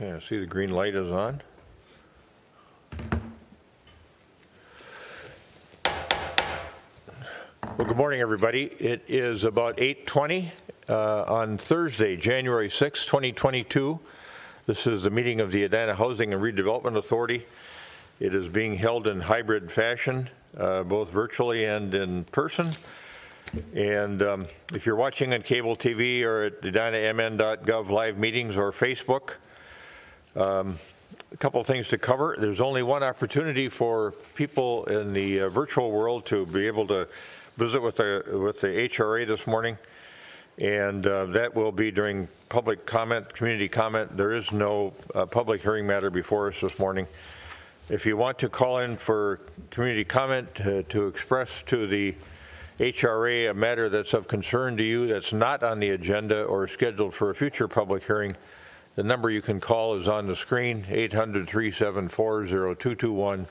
Okay, I see the green light is on. Well, good morning, everybody. It is about 8:20 on Thursday, January 6, 2022. This is the meeting of the Edina Housing and Redevelopment Authority. It is being held in hybrid fashion, both virtually and in person. And if you're watching on cable TV or at edinamn.gov live meetings or Facebook, a couple of things to cover. There's only one opportunity for people in the virtual world to be able to visit with the HRA this morning, and that will be during public comment, community comment. There is no public hearing matter before us this morning. If you want to call in for community comment to express to the HRA a matter that's of concern to you that's not on the agenda or scheduled for a future public hearing, the number you can call is on the screen, 800-374-0221,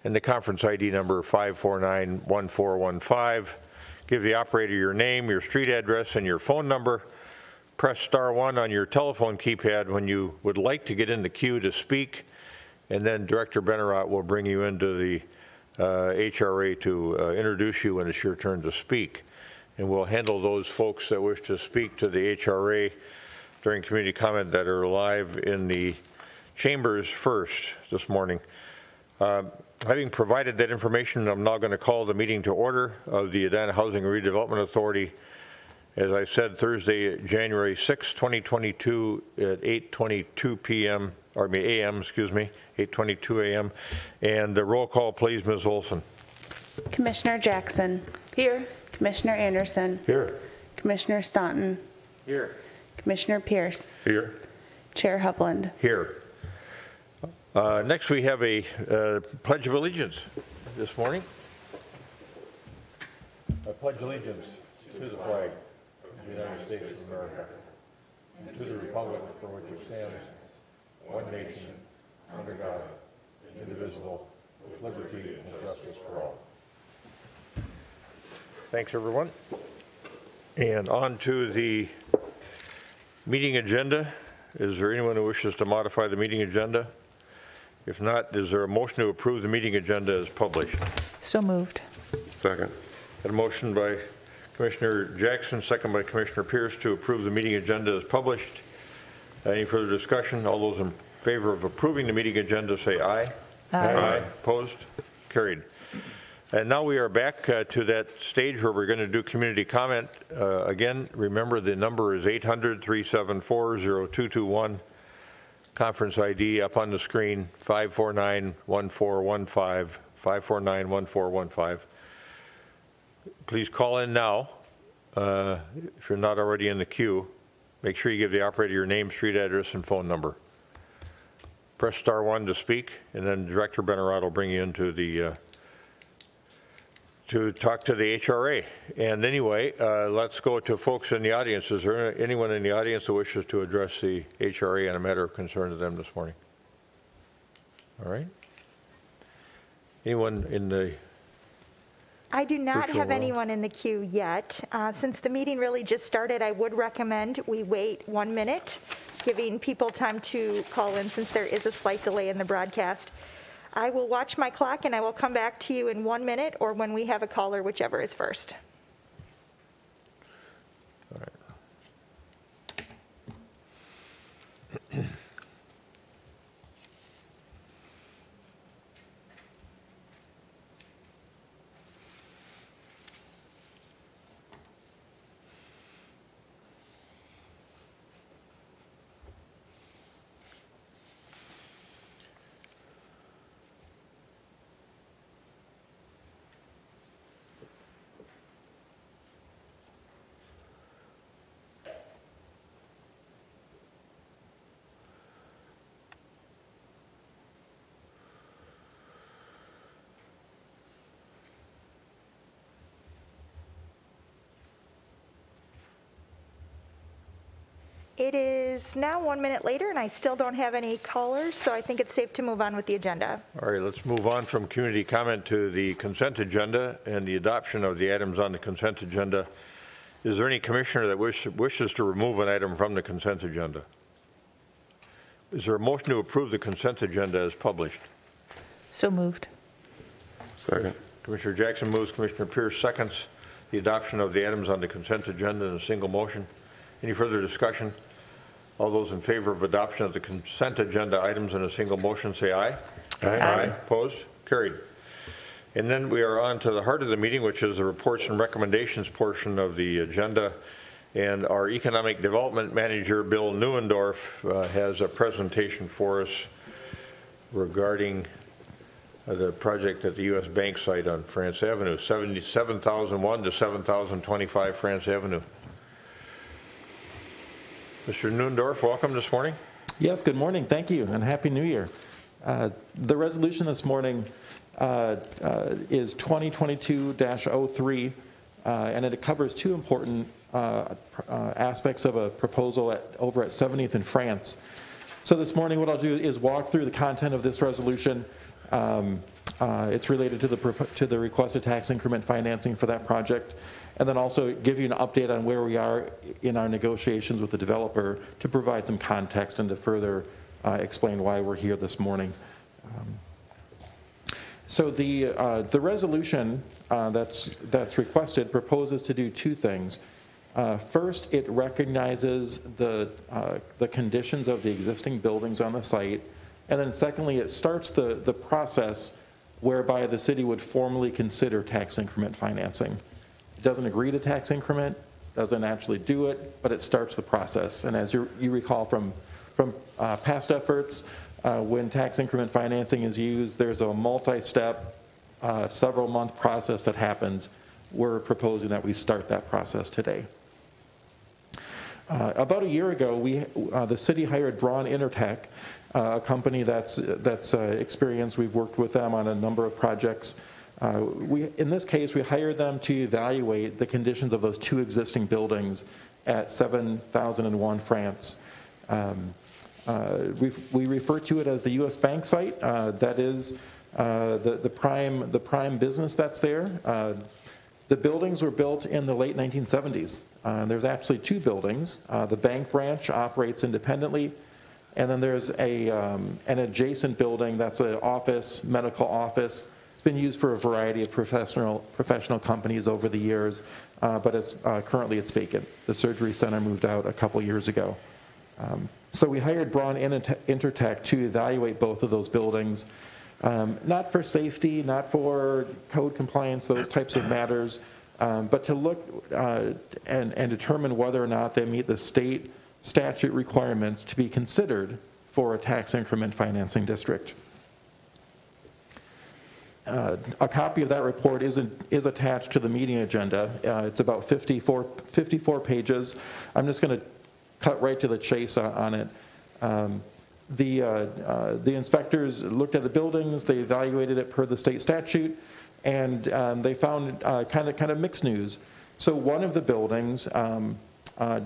and the conference ID number 549-1415. Give the operator your name, your street address, and your phone number. Press *1 on your telephone keypad when you would like to get in the queue to speak, and then Director Benarott will bring you into the HRA to introduce you when it's your turn to speak. And we'll handle those folks that wish to speak to the HRA during community comment that are live in the chambers first this morning. Having provided that information, I'm now going to call the meeting to order of the Edina Housing and Redevelopment Authority. As I said, Thursday, January 6, 2022 at 8:22 p.m. or a.m. Excuse me, 8:22 a.m. And the roll call, please, Ms. Olson. Commissioner Jackson. Here. Commissioner Anderson. Here. Commissioner Staunton. Here. Commissioner Pierce. Here. Chair Hupland. Here. Next, we have a Pledge of Allegiance this morning. I pledge allegiance to the flag of the United States of America and to the republic for which it stands, one nation, under God, indivisible, with liberty and justice for all. Thanks, everyone. And on to the meeting agenda. Is there anyone who wishes to modify the meeting agenda? If not, is there a motion to approve the meeting agenda as published? So moved. Second. A motion by Commissioner Jackson, second by Commissioner Pierce to approve the meeting agenda as published. Any further discussion? All those in favor of approving the meeting agenda say aye. Aye. Aye. Opposed? Carried. And now we are back to that stage where we're going to do community comment. Again, remember the number is 800-374-0221. Conference ID up on the screen, 549-1415, 549-1415. Please call in now if you're not already in the queue. Make sure you give the operator your name, street address, and phone number. Press *1 to speak, and then Director Benarott will bring you into the to talk to the HRA. And anyway, let's go to folks in the audience. Is there anyone in the audience who wishes to address the HRA on a matter of concern to them this morning? All right. Anyone in the I do not have anyone in the queue yet. Since the meeting really just started, I would recommend we wait 1 minute, giving people time to call in since there is a slight delay in the broadcast. I will watch my clock and I will come back to you in 1 minute or when we have a caller, whichever is first. All right. It is now 1 minute later, and I still don't have any callers, so I think it's safe to move on with the agenda. All right, let's move on from community comment to the consent agenda and the adoption of the items on the consent agenda. Is there any commissioner that wishes to remove an item from the consent agenda? Is there a motion to approve the consent agenda as published? So moved. Second. Commissioner Jackson moves, Commissioner Pierce seconds the adoption of the items on the consent agenda in a single motion. Any further discussion? All those in favor of adoption of the consent agenda items in a single motion say aye. Aye. Opposed? Carried. And then we are on to the heart of the meeting, which is the reports and recommendations portion of the agenda. And our Economic Development Manager, Bill Neuendorf, has a presentation for us regarding the project at the U.S. Bank site on France Avenue, 7001 to 7025 France Avenue. Mr. Neuendorf, welcome this morning. Yes, good morning. Thank you, and Happy New Year. The resolution this morning is 2022-03, and it covers two important aspects of a proposal over at 70th and France. So this morning what I'll do is walk through the content of this resolution. It's related to the requested tax increment financing for that project, and then also give you an update on where we are in our negotiations with the developer to provide some context and to further explain why we're here this morning. So the resolution that's requested proposes to do two things. First, it recognizes the conditions of the existing buildings on the site, and then secondly, it starts the process whereby the city would formally consider tax increment financing. It doesn't agree to tax increment, doesn't actually do it, but it starts the process. And as you recall from past efforts, when tax increment financing is used, there's a multi-step, several-month process that happens. We're proposing that we start that process today. About a year ago, the city hired Braun Intertech, a company that's experienced. We've worked with them on a number of projects. In this case, we hired them to evaluate the conditions of those two existing buildings at 7001 France. We refer to it as the U.S. Bank site. That is the prime business that's there. The buildings were built in the late 1970s. There's actually two buildings. The bank branch operates independently, and then there's an adjacent building that's an office, medical office. It's been used for a variety of professional companies over the years, but currently it's vacant. The surgery center moved out a couple years ago. So we hired Braun Intertech to evaluate both of those buildings, not for safety, not for code compliance, those types of matters, but to look and determine whether or not they meet the state statute requirements to be considered for a tax increment financing district. A copy of that report is attached to the meeting agenda. It's about 54 pages. I'm just going to cut right to the chase on it. The inspectors looked at the buildings, they evaluated it per the state statute, and they found kind of mixed news. So one of the buildings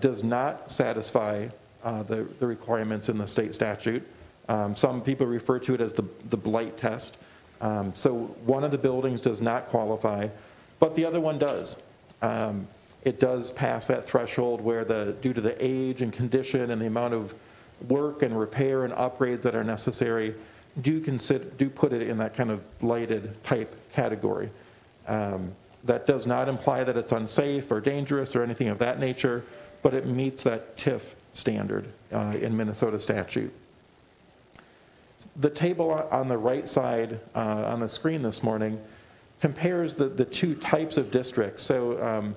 does not satisfy the requirements in the state statute. Some people refer to it as the blight test. So one of the buildings does not qualify, but the other one does. It does pass that threshold where due to the age and condition and the amount of work and repair and upgrades that are necessary, do put it in that kind of blighted type category. That does not imply that it's unsafe or dangerous or anything of that nature, but it meets that TIF standard in Minnesota statute. The table on the right side on the screen this morning compares the two types of districts. So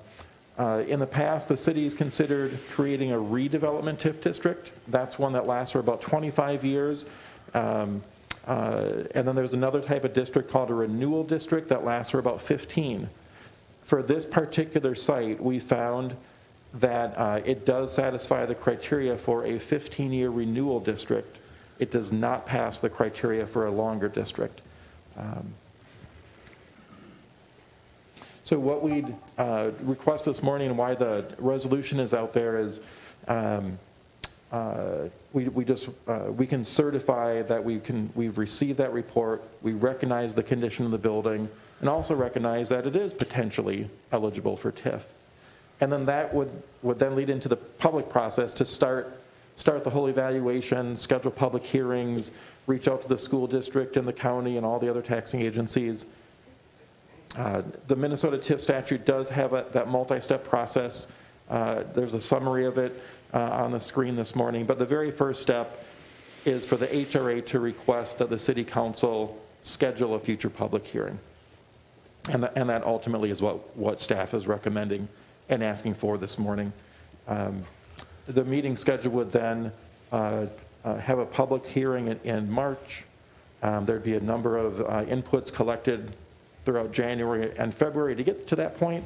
in the past, the city's considered creating a redevelopment TIF district. That's one that lasts for about 25 years. And then there's another type of district called a renewal district that lasts for about 15. For this particular site, we found that it does satisfy the criteria for a 15-year renewal district. It does not pass the criteria for a longer district. So what we'd request this morning and why the resolution is out there is we can certify that we've received that report, we recognize the condition of the building, and also recognize that it is potentially eligible for TIF. And then that would then lead into the public process to start start the whole evaluation, schedule public hearings, reach out to the school district and the county and all the other taxing agencies. The Minnesota TIF statute does have that multi-step process. There's a summary of it on the screen this morning, but the very first step is for the HRA to request that the City Council schedule a future public hearing. And that ultimately is what staff is recommending and asking for this morning. The meeting schedule would then have a public hearing in March. There'd be a number of inputs collected throughout January and February to get to that point.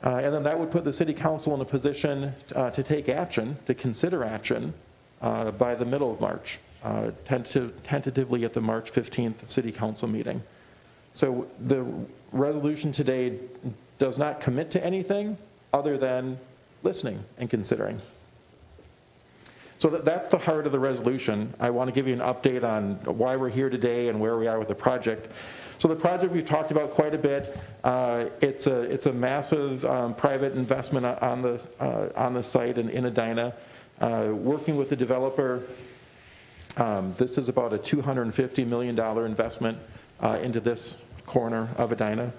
And then that would put the City Council in a position to take action, to consider action by the middle of March, tentatively at the March 15th City Council meeting. So the resolution today does not commit to anything other than listening and considering. So that's the heart of the resolution. I want to give you an update on why we're here today and where we are with the project. So the project we've talked about quite a bit. It's a massive private investment on the site in Edina. Working with the developer, this is about a $250 million investment into this corner of Edina.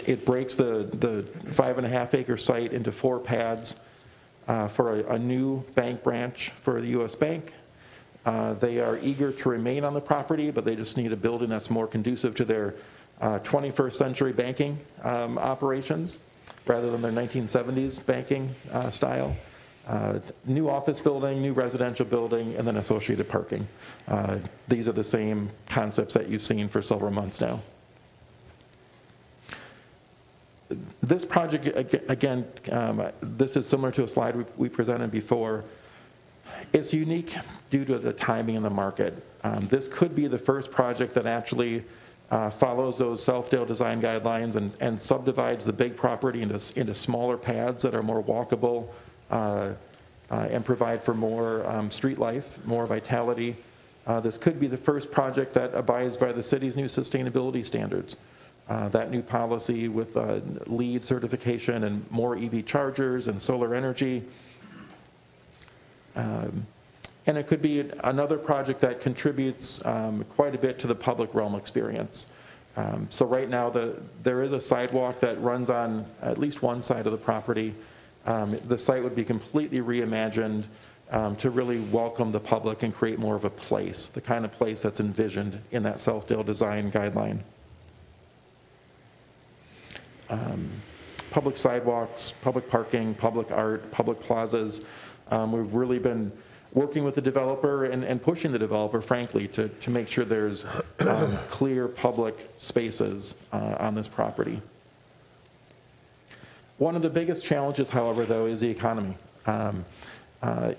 It breaks the 5.5-acre site into 4 pads for a new bank branch for the U.S. Bank. They are eager to remain on the property, but they just need a building that's more conducive to their 21st century banking operations rather than their 1970s banking style. New office building, new residential building, and then associated parking. These are the same concepts that you've seen for several months now. This project, again, this is similar to a slide we presented before. It's unique due to the timing in the market. This could be the first project that actually follows those Southdale design guidelines and subdivides the big property into smaller pads that are more walkable and provide for more street life, more vitality. This could be the first project that abides by the city's new sustainability standards. That new policy with LEED certification and more EV chargers and solar energy. And it could be another project that contributes quite a bit to the public realm experience. So right now there is a sidewalk that runs on at least one side of the property. The site would be completely reimagined to really welcome the public and create more of a place, the kind of place that's envisioned in that Southdale design guideline. Public sidewalks, public parking, public art, public plazas. We've really been working with the developer and pushing the developer, frankly, to make sure there's clear public spaces on this property. One of the biggest challenges, however, though, is the economy.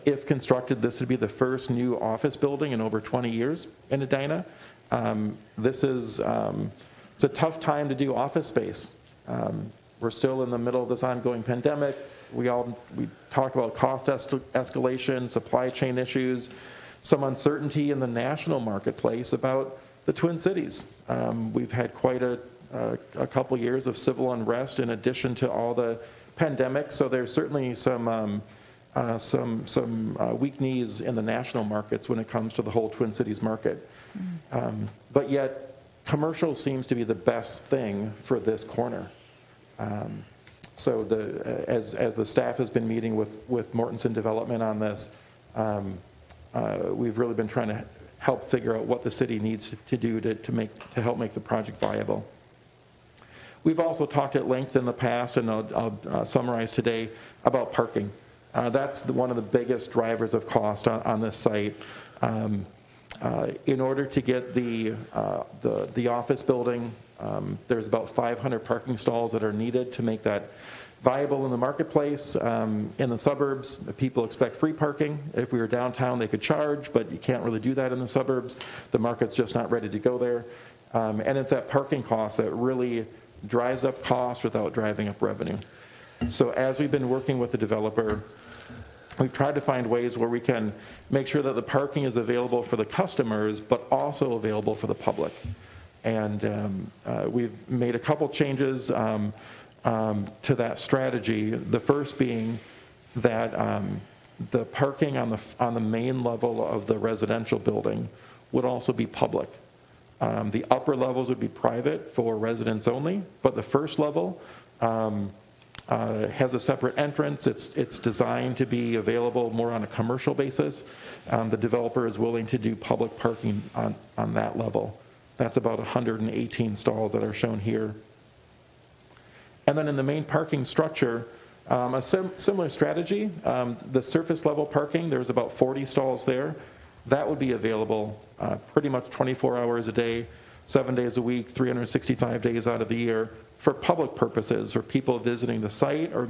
If constructed, this would be the first new office building in over 20 years in Edina. It's a tough time to do office space. We're still in the middle of this ongoing pandemic. We talk about cost escalation, supply chain issues, some uncertainty in the national marketplace about the Twin Cities. We've had quite a couple years of civil unrest in addition to all the pandemic, so there's certainly some weak knees in the national markets when it comes to the whole Twin Cities market. But yet, commercial seems to be the best thing for this corner. So as the staff has been meeting with Mortensen Development on this, we've really been trying to help figure out what the city needs to do to help make the project viable. We've also talked at length in the past, and I'll summarize today, about parking. That's one of the biggest drivers of cost on this site. In order to get the office building, there's about 500 parking stalls that are needed to make that viable in the marketplace. In the suburbs, people expect free parking. If we were downtown, they could charge, but you can't really do that in the suburbs. The market's just not ready to go there. And it's that parking cost that really drives up cost without driving up revenue. So as we've been working with the developer, we've tried to find ways where we can make sure that the parking is available for the customers, but also available for the public. And we've made a couple changes to that strategy. The first being that the parking on the main level of the residential building would also be public. The upper levels would be private for residents only, but the first level has a separate entrance. It's designed to be available more on a commercial basis. The developer is willing to do public parking on that level. That's about 118 stalls that are shown here. And then in the main parking structure, a similar strategy. The surface level parking, there's about 40 stalls there. That would be available pretty much 24 hours a day, 7 days a week, 365 days out of the year for public purposes, or people visiting the site or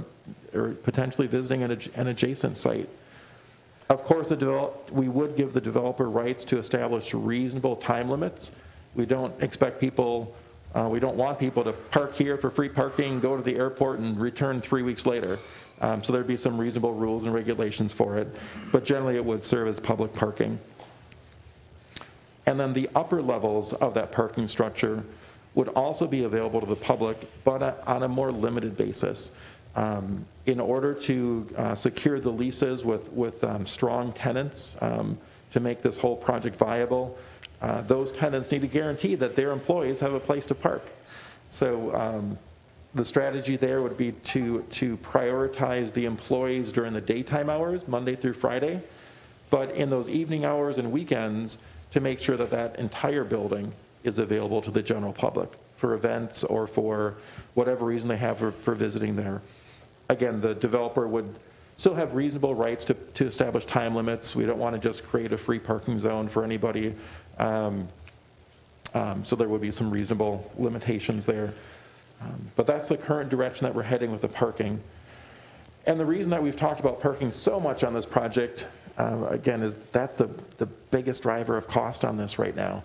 potentially visiting an adjacent site. Of course, we would give the developer rights to establish reasonable time limits. We don't expect people, we don't want people to park here for free parking, go to the airport, and return 3 weeks later. So there'd be some reasonable rules and regulations for it, but generally it would serve as public parking. And then the upper levels of that parking structure would also be available to the public, but on a more limited basis. In order to secure the leases with strong tenants to make this whole project viable, those tenants need to guarantee that their employees have a place to park. So the strategy there would be to prioritize the employees during the daytime hours, Monday through Friday, but in those evening hours and weekends, to make sure that that entire building is available to the general public for events or for whatever reason they have for visiting there. Again, the developer would still have reasonable rights to establish time limits. We don't want to just create a free parking zone for anybody. So there would be some reasonable limitations there. But that's the current direction that we're heading with the parking. And the reason that we've talked about parking so much on this project, again, is that's the biggest driver of cost on this right now.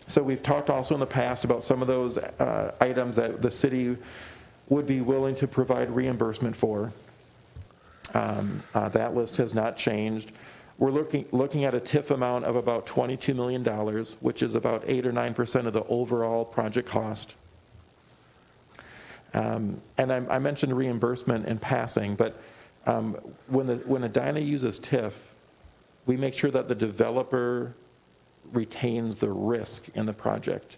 So we've talked also in the past about some of those items that the city would be willing to provide reimbursement for. That list has not changed. We're looking at a TIF amount of about $22 million, which is about 8 or 9% of the overall project cost. And I mentioned reimbursement in passing, but when Edina uses TIF, we make sure that the developer retains the risk in the project.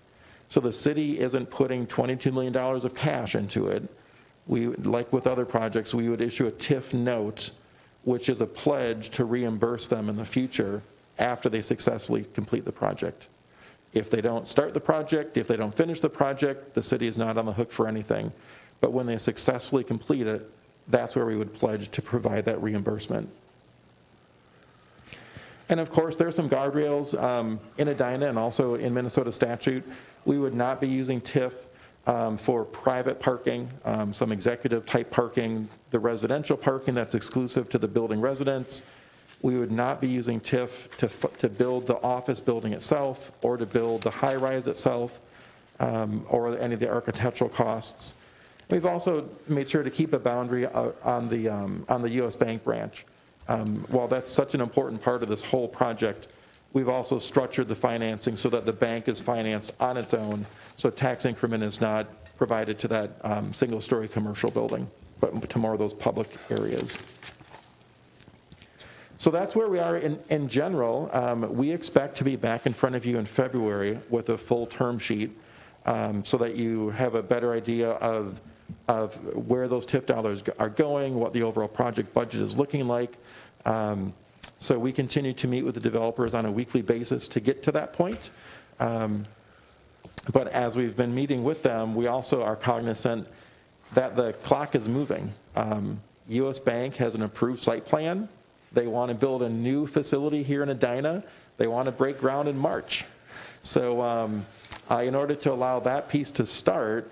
So the city isn't putting $22 million of cash into it. Like with other projects, we would issue a TIF note, which is a pledge to reimburse them in the future after they successfully complete the project. If they don't start the project, if they don't finish the project, the city is not on the hook for anything. But when they successfully complete it, that's where we would pledge to provide that reimbursement. And of course, there's some guardrails in Edina and also in Minnesota statute. We would not be using TIF for private parking, some executive type parking, the residential parking that's exclusive to the building residents. We would not be using TIF to build the office building itself or to build the high rise itself or any of the architectural costs. We've also made sure to keep a boundary on the U.S. Bank branch. While that's such an important part of this whole project, we've also structured the financing so that the bank is financed on its own, so tax increment is not provided to that single-story commercial building, but to more of those public areas. So that's where we are in general. We expect to be back in front of you in February with a full term sheet so that you have a better idea of where those TIF dollars are going, what the overall project budget is looking like. So we continue to meet with the developers on a weekly basis to get to that point. But as we've been meeting with them, we also are cognizant that the clock is moving. U.S. Bank has an approved site plan. They want to build a new facility here in Edina. They want to break ground in March. So in order to allow that piece to start,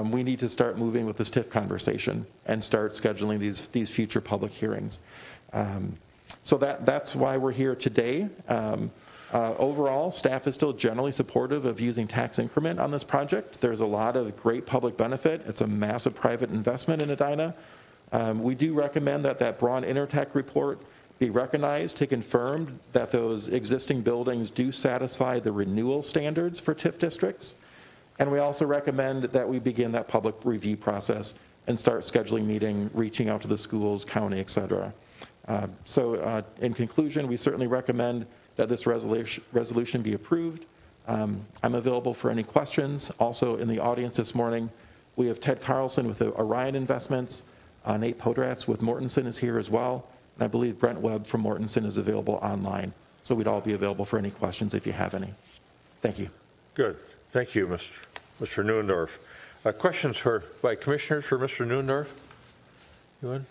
we need to start moving with this TIF conversation and start scheduling these future public hearings. So that's why we're here today. Overall, staff is still generally supportive of using tax increment on this project. There's a lot of great public benefit. It's a massive private investment in Edina. We do recommend that Braun Intertech report be recognized to confirm that those existing buildings do satisfy the renewal standards for TIF districts. And we also recommend that we begin that public review process and start scheduling meeting, reaching out to the schools, county, et cetera. So in conclusion, we certainly recommend that this resolution be approved. I'm available for any questions. Also in the audience this morning, we have Ted Carlson with Orion Investments. Nate Podratz with Mortensen is here as well. And I believe Brent Webb from Mortensen is available online. So we'd all be available for any questions if you have any. Thank you. Good. Thank you, Mr. Neuendorf. Questions by commissioners for Mr. Neuendorf? You want?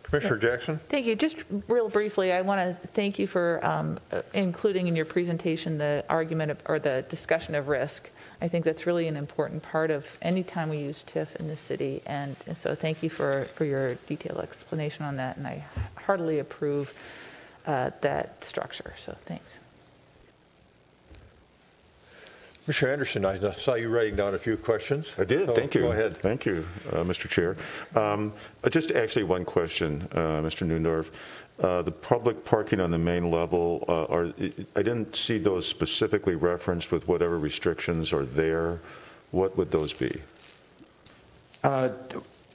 Commissioner Jackson? Thank you. Just real briefly, I want to thank you for including in your presentation the argument or the discussion of risk. I think that's really an important part of any time we use TIF in the city. And so thank you for your detailed explanation on that. And I heartily approve that structure. So thanks. Mr. Anderson, I saw you writing down a few questions. I did. So Thank you. Go ahead. Thank you, Mr. Chair. Just actually one question, Mr. Neuendorf. The public parking on the main level, I didn't see those specifically referenced with whatever restrictions are there. What would those be?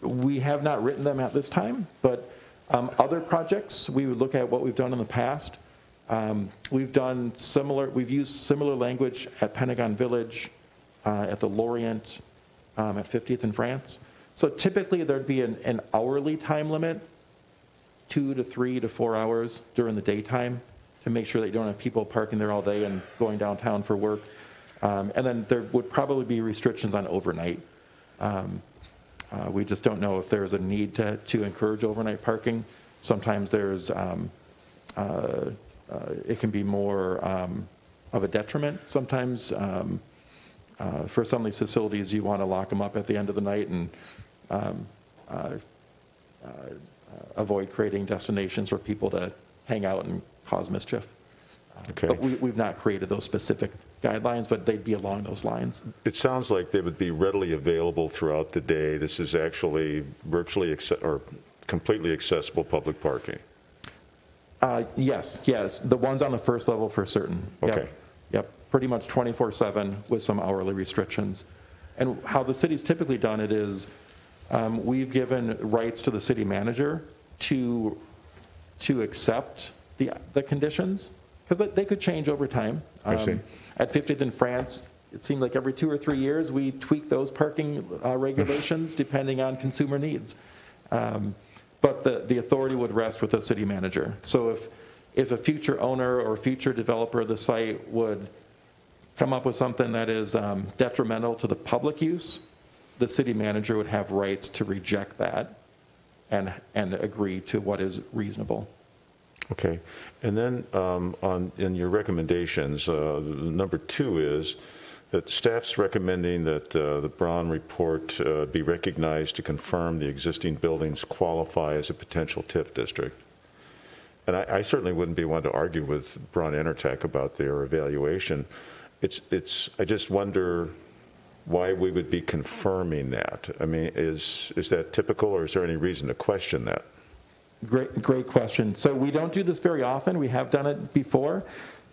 We have not written them at this time, but other projects, we would look at what we've done in the past. We've used similar language at Pentagon Village, at the Lorient, at 50th and France. So typically there'd be an hourly time limit, 2 to 3 to 4 hours during the daytime to make sure that you don't have people parking there all day and going downtown for work. And then there would probably be restrictions on overnight. We just don't know if there's a need to encourage overnight parking. Sometimes there's it can be more of a detriment. Sometimes for some of these facilities, you want to lock them up at the end of the night and avoid creating destinations for people to hang out and cause mischief. Okay. But we've not created those specific guidelines, but they'd be along those lines. It sounds like they would be readily available throughout the day. This is actually virtually or completely accessible public parking. Yes. The ones on the first level for certain. Okay. Yep. Pretty much 24/7 with some hourly restrictions. And how the city's typically done it is we've given rights to the city manager to accept the conditions, because they could change over time. I see. At 50th and France, it seemed like every 2 or 3 years we tweak those parking regulations depending on consumer needs. But the authority would rest with the city manager. So if a future owner or future developer of the site would come up with something that is detrimental to the public use, the city manager would have rights to reject that and agree to what is reasonable. Okay. And then in your recommendations, number 2 is that staff's recommending that the Braun report be recognized to confirm the existing buildings qualify as a potential TIF district. And I certainly wouldn't be one to argue with Braun Intertech about their evaluation. I just wonder why we would be confirming that. I mean, is that typical, or is there any reason to question that? Great question. So we don't do this very often. We have done it before.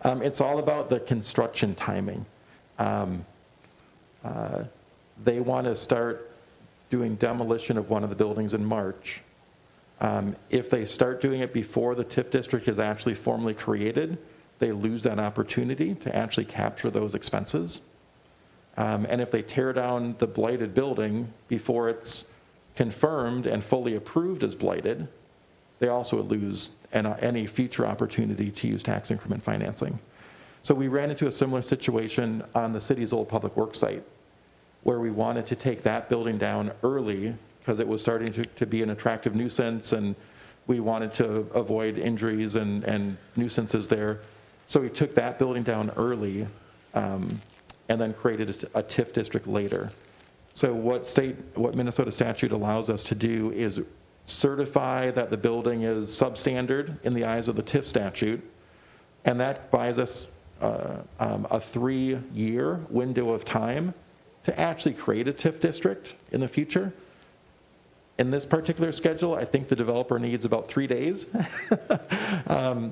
It's all about the construction timing. They want to start doing demolition of one of the buildings in March. If they start doing it before the TIF district is actually formally created, they lose that opportunity to actually capture those expenses. And if they tear down the blighted building before it's confirmed and fully approved as blighted, they also lose any future opportunity to use tax increment financing. So we ran into a similar situation on the city's old public works site, where we wanted to take that building down early because it was starting to be an attractive nuisance, and we wanted to avoid injuries and nuisances there. So we took that building down early and then created a TIF district later. So what Minnesota statute allows us to do is certify that the building is substandard in the eyes of the TIF statute, and that buys us a 3-year window of time to actually create a TIF district in the future. In this particular schedule, I think the developer needs about 3 days.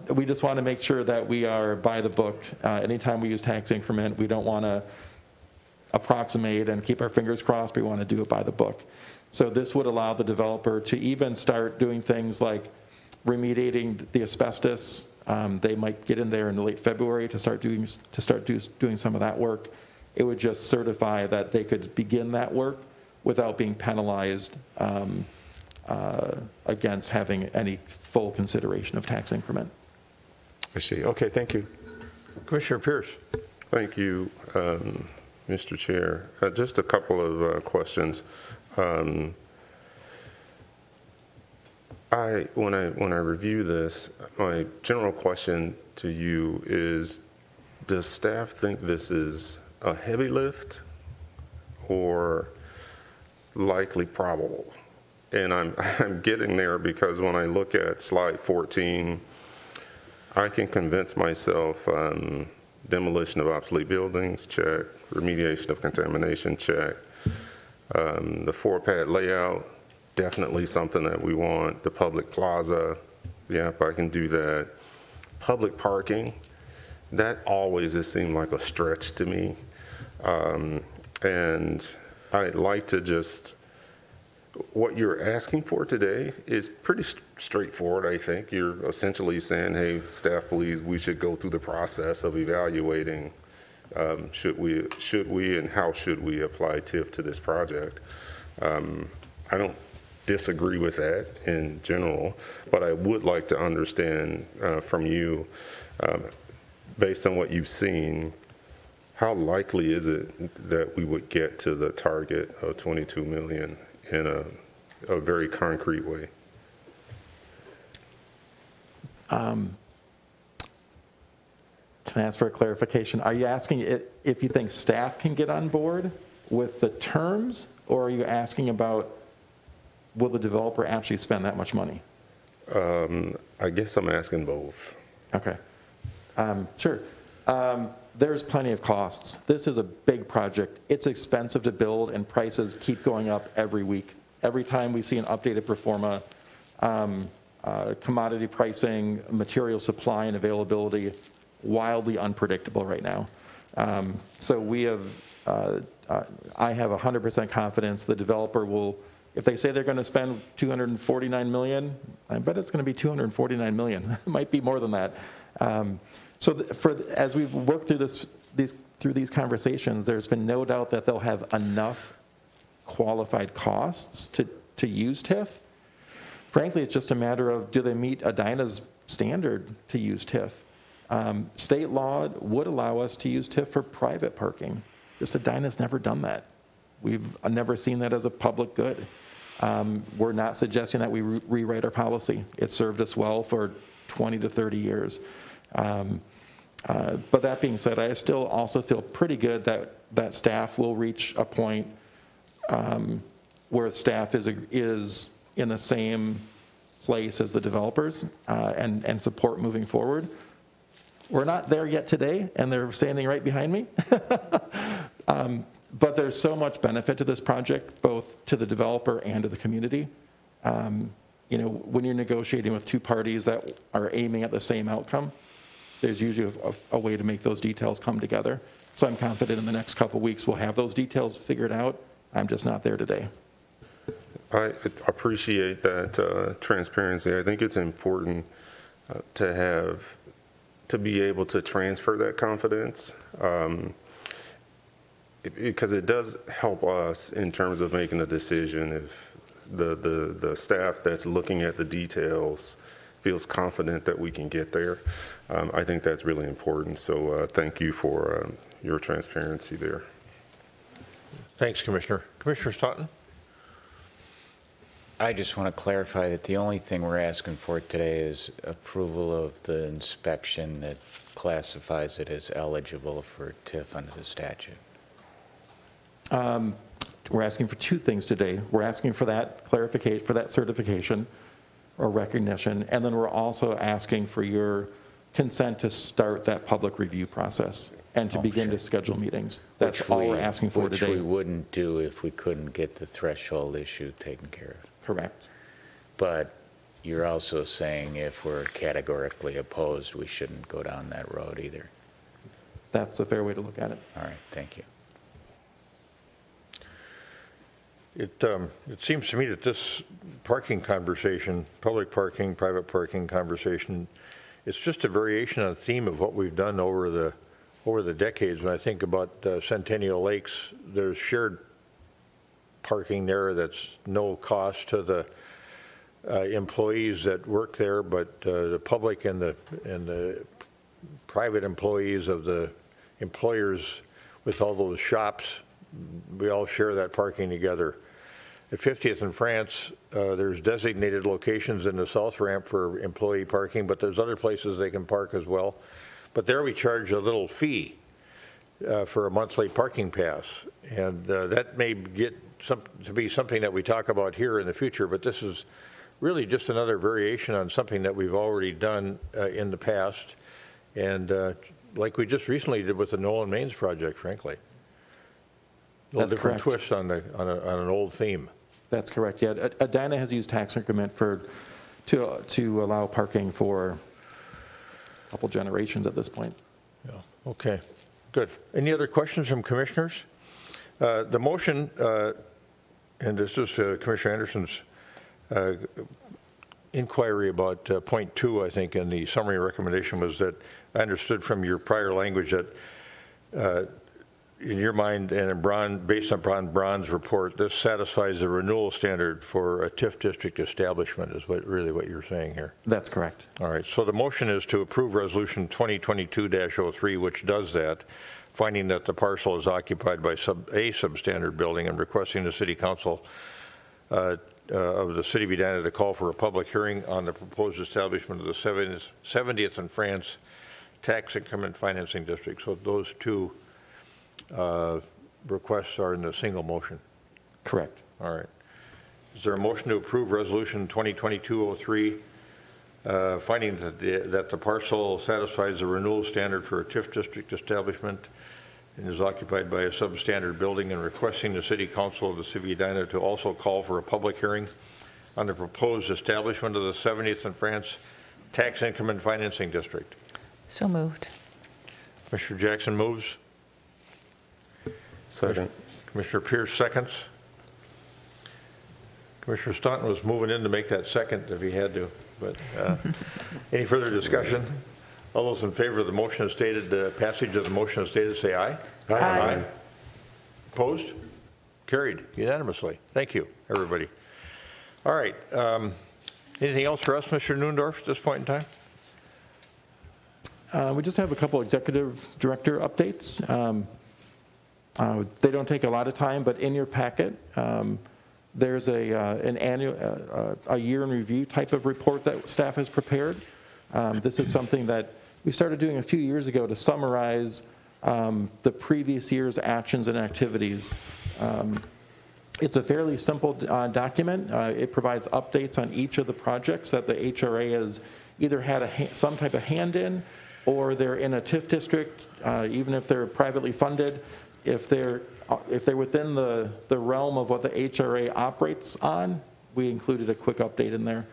We just want to make sure that we are by the book. Anytime we use tax increment, we don't want to approximate and keep our fingers crossed. We want to do it by the book. So this would allow the developer to even start doing things like remediating the asbestos. They might get in there in late February to start doing some of that work. It would just certify that they could begin that work without being penalized against having any full consideration of tax increment. I see. Okay, thank you. Commissioner Pierce. Thank you, Mr. Chair. Just a couple of questions. When I review this, my general question to you is, does staff think this is a heavy lift or likely probable? And I'm getting there because when I look at slide 14, I can convince myself demolition of obsolete buildings, check. Remediation of contamination, check. The 4-pad layout, definitely something that we want. The public plaza, yep, I can do that. Public parking, that always has seemed like a stretch to me. And I'd like to just, what you're asking for today is pretty straightforward, I think. You're essentially saying, hey, staff believes we should go through the process of evaluating should we and how should we apply TIF to this project. I don't disagree with that in general, but I would like to understand from you, based on what you've seen, how likely is it that we would get to the target of 22 million in a very concrete way? Can I ask for a clarification? Are you asking if you think staff can get on board with the terms, or are you asking about will the developer actually spend that much money? I guess I'm asking both. Okay. Sure. There's plenty of costs. This is a big project. It's expensive to build, and prices keep going up every week. Every time we see an updated pro forma, commodity pricing, material supply and availability, wildly unpredictable right now. So we have, I have 100% confidence the developer will, if they say they're going to spend $249 million, I bet it's going to be $249 million. It might be more than that. As we've worked through these conversations, there's been no doubt that they'll have enough qualified costs to use TIF. Frankly, it's just a matter of, do they meet Edina's standard to use TIF? State law would allow us to use TIF for private parking. Just Edina's never done that. We've never seen that as a public good. We're not suggesting that we rewrite our policy. It served us well for 20 to 30 years. But that being said, I still also feel pretty good that staff will reach a point where staff is in the same place as the developers and support moving forward. We're not there yet today, and they're standing right behind me. But there's so much benefit to this project, both to the developer and to the community. When you're negotiating with two parties that are aiming at the same outcome, there's usually a way to make those details come together. So I'm confident in the next couple of weeks we'll have those details figured out. I'm just not there today. I appreciate that transparency. I think it's important to be able to transfer that confidence, because it does help us in terms of making a decision. If the staff that's looking at the details feels confident that we can get there, I think that's really important. So thank you for your transparency there. Thanks, Commissioner. Commissioner Staunton? I just want to clarify that the only thing we're asking for today is approval of the inspection that classifies it as eligible for TIF under the statute. We're asking for two things today. We're asking for that clarification, for that certification or recognition, and then we're also asking for your consent to start that public review process and to begin to schedule meetings. That's all we're asking for today. Which we wouldn't do if we couldn't get the threshold issue taken care of. Correct. But you're also saying if we're categorically opposed, we shouldn't go down that road either. That's a fair way to look at it. All right, thank you. It seems to me that this parking conversation, public parking, private parking conversation, it's just a variation on the theme of what we've done over the decades. When I think about Centennial Lakes, there's shared parking there that's no cost to the employees that work there, but the public and the private employees of the employers with all those shops, we all share that parking together. At 50th and France, there's designated locations in the south ramp for employee parking, but there's other places they can park as well. But there we charge a little fee for a monthly parking pass, and that may get to be something that we talk about here in the future, but this is really just another variation on something that we've already done in the past, and like we just recently did with the Nolan Mains project, frankly. A little different twist on an old theme. That's correct. Yeah, Edina has used tax increment to allow parking for a couple generations at this point. Yeah. Okay. Good. Any other questions from commissioners? The motion, and this is Commissioner Anderson's inquiry about point 2, I think, in the summary recommendation, was that I understood from your prior language that in your mind and based upon Braun's report, this satisfies the renewal standard for a TIF district establishment, is really what you're saying here. That's correct. All right. So the motion is to approve Resolution 2022-03, which does that, finding that the parcel is occupied by a substandard building and requesting the City Council of the City of Edina to call for a public hearing on the proposed establishment of the 70th and France Tax Increment Financing District. So those two requests are in the single motion. Correct. All right. Is there a motion to approve Resolution 2022-03, finding that the parcel satisfies the renewal standard for a TIF district establishment and is occupied by a substandard building, and requesting the City Council of the City of Edina to also call for a public hearing on the proposed establishment of the 70th and France Tax Increment Financing District? So moved. Commissioner Jackson moves. Second. Commissioner Pierce seconds. Commissioner Staunton was moving in to make that second if he had to, but any further discussion? All those in favor of the motion as stated, the passage of the motion as stated, say aye. Aye. Aye. Opposed? Carried unanimously. Thank you, everybody. All right. Anything else for us, Mr. Newendorf, at this point in time? We just have a couple executive director updates. They don't take a lot of time, but in your packet, there's an annual, a year in review type of report that staff has prepared. This is something that we started doing a few years ago to summarize the previous year's actions and activities. It's a fairly simple document. It provides updates on each of the projects that the HRA has either had some type of hand in, or they're in a TIF district, even if they're privately funded. If they're within the realm of what the HRA operates on, we included a quick update in there.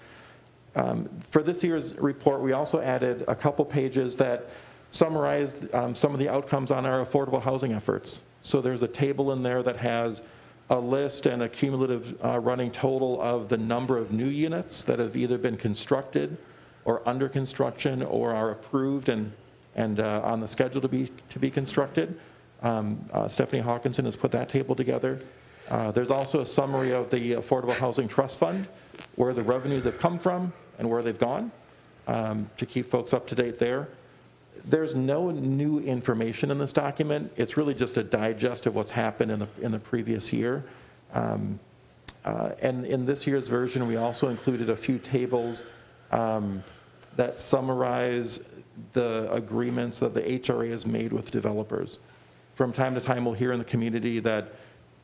For this year's report, we also added a couple pages that summarized some of the outcomes on our affordable housing efforts. So there's a table in there that has a list and a cumulative running total of the number of new units that have either been constructed or under construction or are approved and on the schedule to be constructed. Stephanie Hawkinson has put that table together. There's also a summary of the Affordable Housing Trust Fund, where the revenues have come from and where they've gone, to keep folks up to date there. There's no new information in this document. It's really just a digest of what's happened in the previous year. And in this year's version, we also included a few tables that summarize the agreements that the HRA has made with developers. From time to time, we'll hear in the community that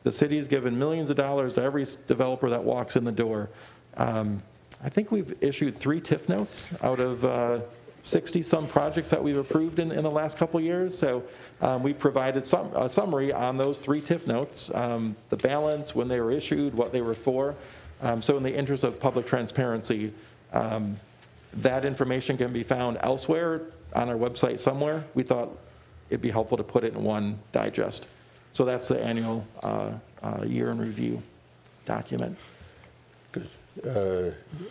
the city has given millions of dollars to every developer that walks in the door. I think we've issued 3 TIF notes out of 60-some projects that we've approved in the last couple of years. So we provided a summary on those 3 TIF notes, the balance, when they were issued, what they were for. So in the interest of public transparency, that information can be found elsewhere on our website somewhere. We thought it'd be helpful to put it in one digest. So that's the annual year in review. document.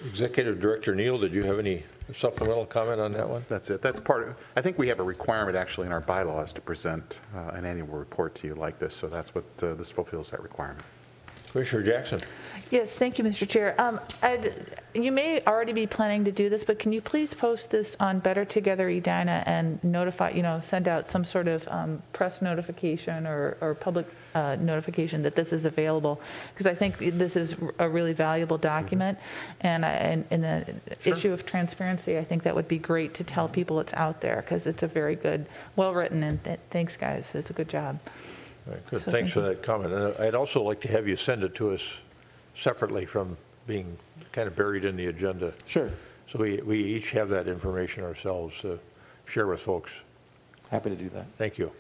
Executive Director Neal, did you have any supplemental comment on that one? That's it. That's part of, I think we have a requirement actually in our bylaws to present an annual report to you like this, so that's what this fulfills that requirement. Commissioner Jackson. Yes, thank you, Mr. Chair. You may already be planning to do this, but can you please post this on Better Together Edina and notify, send out some sort of press notification or public notification that this is available? Because I think this is a really valuable document, and in the issue of transparency, I think that would be great to tell people it's out there, because it's a very good, well-written, and thanks, guys. It's a good job. All right, good. So Thanks for thank you. that comment. And I'd also like to have you send it to us separately from being kind of buried in the agenda. Sure. So we each have that information ourselves to share with folks. Happy to do that. Thank you.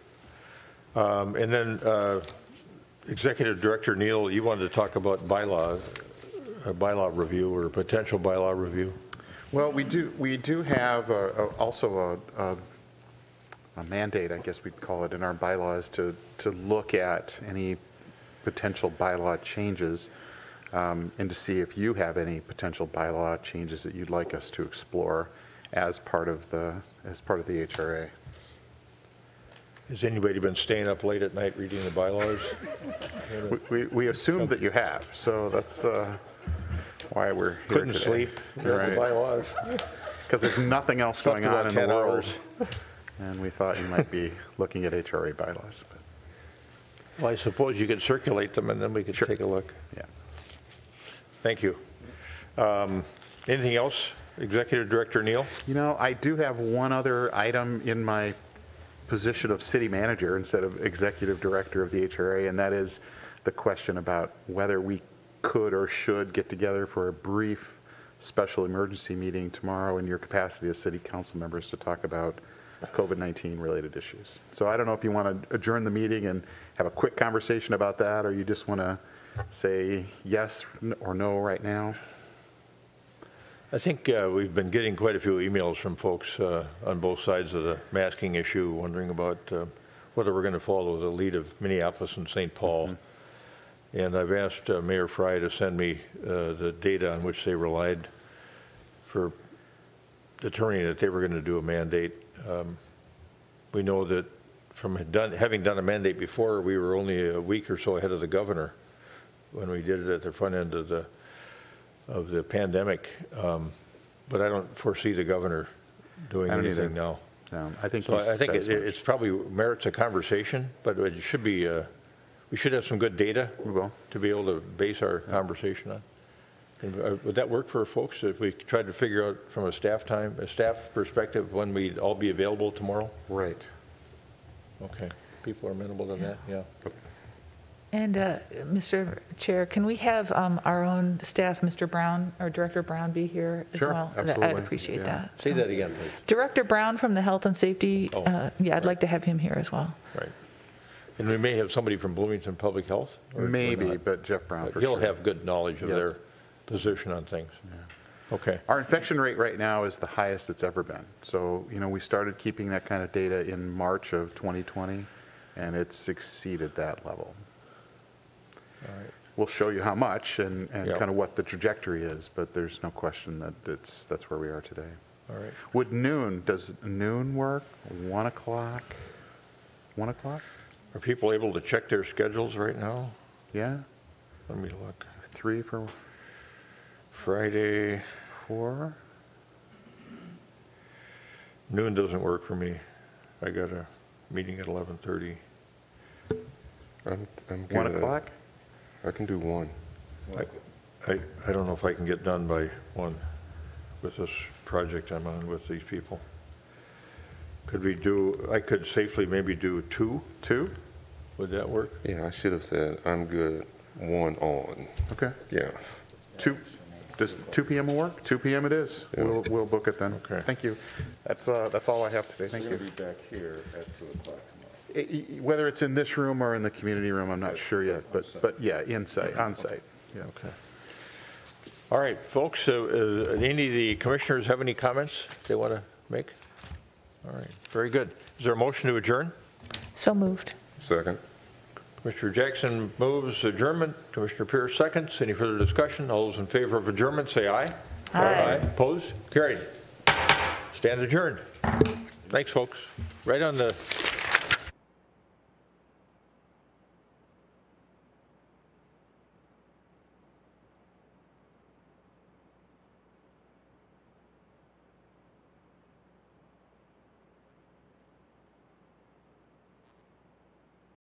And then Executive Director Neal, you wanted to talk about bylaw review or potential bylaw review. Well, we do have also a mandate, I guess we'd call it, in our bylaws to look at any potential bylaw changes and to see if you have any potential bylaw changes that you'd like us to explore as part of the HRA. Has anybody been staying up late at night reading the bylaws? We assume that you have, so that's why we're here Couldn't today. sleep. Read the bylaws. Because there's nothing else going Slept on about in the 10 world. hours. And we thought you might be looking at HRA bylaws. But Well, I suppose you could circulate them and then we could take a look. yeah. Thank you. Anything else, Executive Director Neal? I do have one other item in my position of city manager instead of executive director of the HRA, and that is the question about whether we could or should get together for a brief special emergency meeting tomorrow in your capacity as city council members to talk about COVID-19 related issues. So I don't know if you want to adjourn the meeting and have a quick conversation about that, or you just want to say yes or no right now. I think we've been getting quite a few emails from folks on both sides of the masking issue, wondering about whether we're going to follow the lead of Minneapolis and St. Paul. And I've asked Mayor Fry to send me the data on which they relied for determining that they were going to do a mandate. We know that from having done a mandate before, we were only a week or so ahead of the governor when we did it at the front end of the pandemic. But I don't foresee the governor doing anything now. I think, So I think it's probably merits a conversation, but it should be, we should have some good data to be able to base our conversation on. And, would that work for folks if we tried to figure out from a staff perspective when we'd all be available tomorrow? Right. Okay. People are amenable to that? Yeah. And Mr. Chair, can we have our own staff, Mr. Brown, or Director Brown, be here as Sure, well? absolutely. I'd appreciate that. Say that again, please. Director Brown from the Health and Safety, I'd like to have him here as well. Right. And we may have somebody from Bloomington Public Health? Or Maybe, not. but Jeff Brown But for he'll sure. have good knowledge of their position on things. Yeah. Okay. Our infection rate right now is the highest it's ever been. So, we started keeping that kind of data in March of 2020, and it's exceeded that level. All right. We'll show you how much and kind of what the trajectory is, but there's no question that that's where we are today. All right. Does noon work? 1 o'clock? 1 o'clock? Are people able to check their schedules right now? Yeah? Let me look. 3 for Friday. 4? Noon doesn't work for me. I got a meeting at 11:30. I'm good. 1 o'clock? I can do 1. I don't know if I can get done by 1 with this project I'm on with these people. I could safely maybe do 2. 2? Would that work? Yeah, I should have said I'm good 1 on. Okay. Yeah. 2. Does 2 p.m. will work? 2 p.m. it is. Yeah. We'll book it then. Okay. Thank you. That's all I have today. Thank you. We'll be back here at 2 o'clock tomorrow. Whether it's in this room or in the community room, I'm not sure yet, but yeah, on site. Yeah. Okay. All right, folks, any of the commissioners have any comments they want to make? All right, very good. Is there a motion to adjourn? So moved. Second. Commissioner Jackson moves adjournment. Commissioner Pierce seconds. Any further discussion? All those in favor of adjournment say aye. Aye. Opposed? Carried. Stand adjourned. Thanks, folks. Right on the